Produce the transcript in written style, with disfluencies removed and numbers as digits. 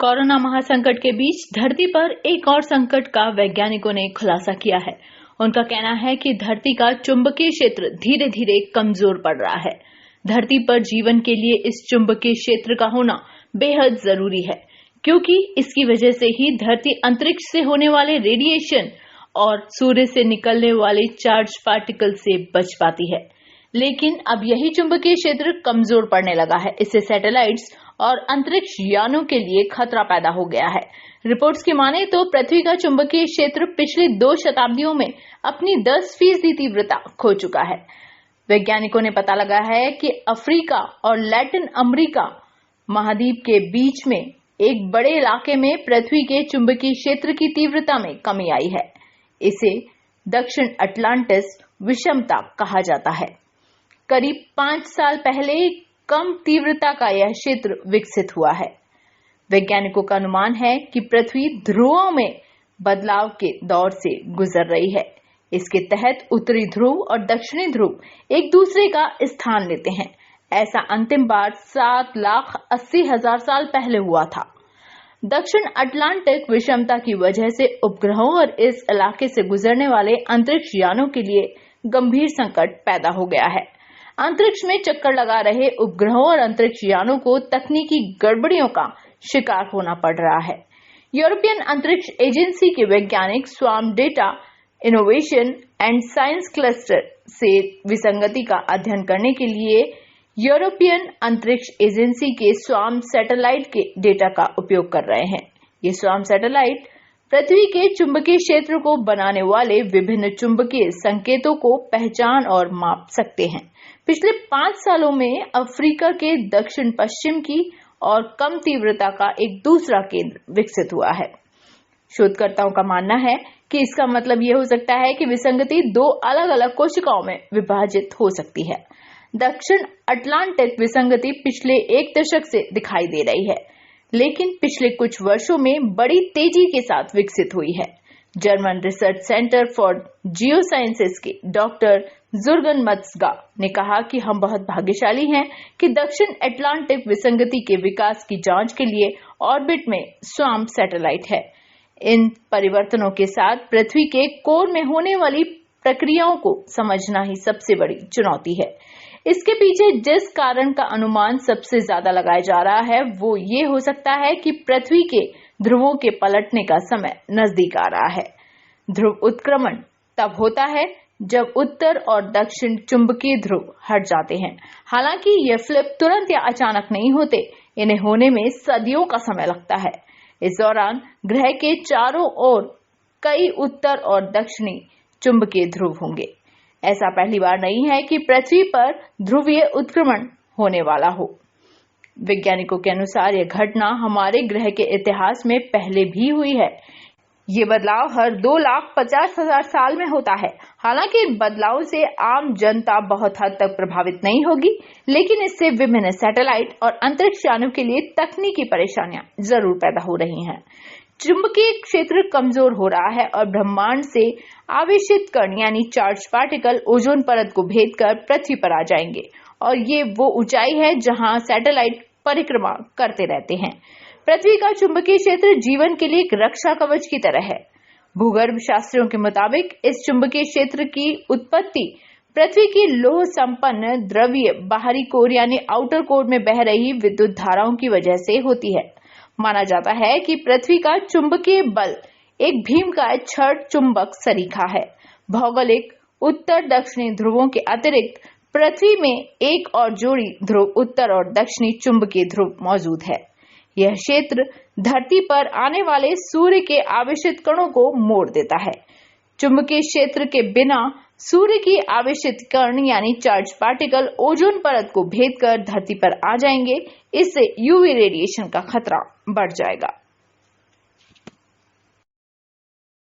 Corona महासंकट के बीच धरती पर एक और संकट का वैज्ञानिकों ने खुलासा किया है। उनका कहना है कि धरती का चुंबकीय क्षेत्र धीरे धीरे कमजोर पड़ रहा है। धरती पर जीवन के लिए इस चुंबकीय क्षेत्र का होना बेहद जरूरी है, क्योंकि इसकी वजह से ही धरती अंतरिक्ष से होने वाले रेडिएशन और सूर्य से निकलने वाले चार्ज पार्टिकल से बच पाती है। लेकिन अब यही चुंबकीय क्षेत्र कमजोर पड़ने लगा है। इससे सैटेलाइट्स और अंतरिक्ष यानों के लिए खतरा पैदा हो गया है। रिपोर्ट्स की माने तो पृथ्वी का चुंबकीय क्षेत्र पिछले 2 शताब्दियों में अपनी 10% तीव्रता खो चुका है। वैज्ञानिकों ने पता लगा है कि अफ्रीका और लैटिन अमेरिका महाद्वीप के बीच में एक बड़े इलाके में पृथ्वी के चुंबकीय क्षेत्र की तीव्रता में कमी आई है। इसे दक्षिण अटलांटिस विषमता कहा जाता है। करीब 5 साल पहले कम तीव्रता का यह क्षेत्र विकसित हुआ है। वैज्ञानिकों का अनुमान है कि पृथ्वी ध्रुवों में बदलाव के दौर से गुजर रही है। इसके तहत उत्तरी ध्रुव और दक्षिणी ध्रुव एक दूसरे का स्थान लेते हैं। ऐसा अंतिम बार 7,80,000 साल पहले हुआ था। दक्षिण अटलांटिक विषमता की वजह से उपग्रहों और इस इलाके से गुजरने वाले अंतरिक्ष यानों के लिए गंभीर संकट पैदा हो गया है। अंतरिक्ष में चक्कर लगा रहे उपग्रहों और अंतरिक्ष यानों को तकनीकी गड़बड़ियों का शिकार होना पड़ रहा है। यूरोपियन अंतरिक्ष एजेंसी के वैज्ञानिक swarm data innovation and science cluster से विसंगति का अध्ययन करने के लिए यूरोपियन अंतरिक्ष एजेंसी के स्वार्म सैटेलाइट के डेटा का उपयोग कर रहे हैं। ये स्वार्म सैटेलाइट पृथ्वी के चुंबकीय क्षेत्र को बनाने वाले विभिन्न चुंबकीय संकेतों को पहचान और माप सकते हैं। पिछले 5 सालों में अफ्रीका के दक्षिण पश्चिम की और कम तीव्रता का एक दूसरा केंद्र विकसित हुआ है। शोधकर्ताओं का मानना है कि इसका मतलब यह हो सकता है कि विसंगति 2 अलग अलग कोशिकाओं में विभाजित हो सकती है। दक्षिण अटलांटिक विसंगति पिछले 1 दशक से दिखाई दे रही है, लेकिन पिछले कुछ वर्षों में बड़ी तेजी के साथ विकसित हुई है। जर्मन रिसर्च सेंटर फॉर जियोसाइंसेस के डॉक्टर जुर्गन मत्सगा ने कहा कि हम बहुत भाग्यशाली हैं कि दक्षिण अटलांटिक विसंगति के विकास की जांच के लिए ऑर्बिट में स्वार्म सैटेलाइट है। इन परिवर्तनों के साथ पृथ्वी के कोर में होने वाली प्रक्रियाओं को समझना ही सबसे बड़ी चुनौती है। इसके पीछे जिस कारण का अनुमान सबसे ज्यादा लगाया जा रहा है वो ये हो सकता है कि पृथ्वी के ध्रुवों के पलटने का समय नजदीक आ रहा है। ध्रुव उत्क्रमण तब होता है जब उत्तर और दक्षिण चुंबकीय ध्रुव हट जाते हैं। हालांकि ये फ्लिप तुरंत या अचानक नहीं होते, इन्हें होने में सदियों का समय लगता है। इस दौरान ग्रह के चारों ओर कई उत्तर और दक्षिणी चुंबकीय ध्रुव होंगे। ऐसा पहली बार नहीं है कि पृथ्वी पर ध्रुवीय उत्क्रमण होने वाला हो। वैज्ञानिकों के अनुसार यह घटना हमारे ग्रह के इतिहास में पहले भी हुई है। ये बदलाव हर 2,50,000 साल में होता है। हालांकि इन बदलावों से आम जनता बहुत हद तक प्रभावित नहीं होगी, लेकिन इससे विभिन्न सैटेलाइट और अंतरिक्ष यानों के लिए तकनीकी परेशानियां जरूर पैदा हो रही हैं। चुंबकीय क्षेत्र कमजोर हो रहा है और ब्रह्मांड से आवेशित कण यानी चार्ज पार्टिकल ओजोन परत को भेदकर पृथ्वी पर आ जाएंगे, और ये वो ऊंचाई है जहां सैटेलाइट परिक्रमा करते रहते हैं। पृथ्वी का चुंबकीय क्षेत्र जीवन के लिए एक रक्षा कवच की तरह है। भूगर्भ शास्त्रियों के मुताबिक इस चुंबकीय क्षेत्र की उत्पत्ति पृथ्वी की लौह संपन्न द्रवीय बाहरी कोर यानी आउटर कोर में बह रही विद्युत धाराओं की वजह से होती है। माना जाता है कि पृथ्वी का चुंबकीय बल एक भीमकाय छड़ चुंबक सरीखा है। भौगोलिक उत्तर दक्षिणी ध्रुवों के अतिरिक्त पृथ्वी में एक और जोड़ी ध्रुव उत्तर और दक्षिणी चुंबकीय ध्रुव मौजूद है। यह क्षेत्र धरती पर आने वाले सूर्य के आवेशित कणों को मोड़ देता है। चुंबकीय क्षेत्र के बिना सूर्य की आवेशित कण यानी चार्ज पार्टिकल ओजोन परत को भेदकर धरती पर आ जाएंगे। इससे यूवी रेडिएशन का खतरा बढ़ जाएगा।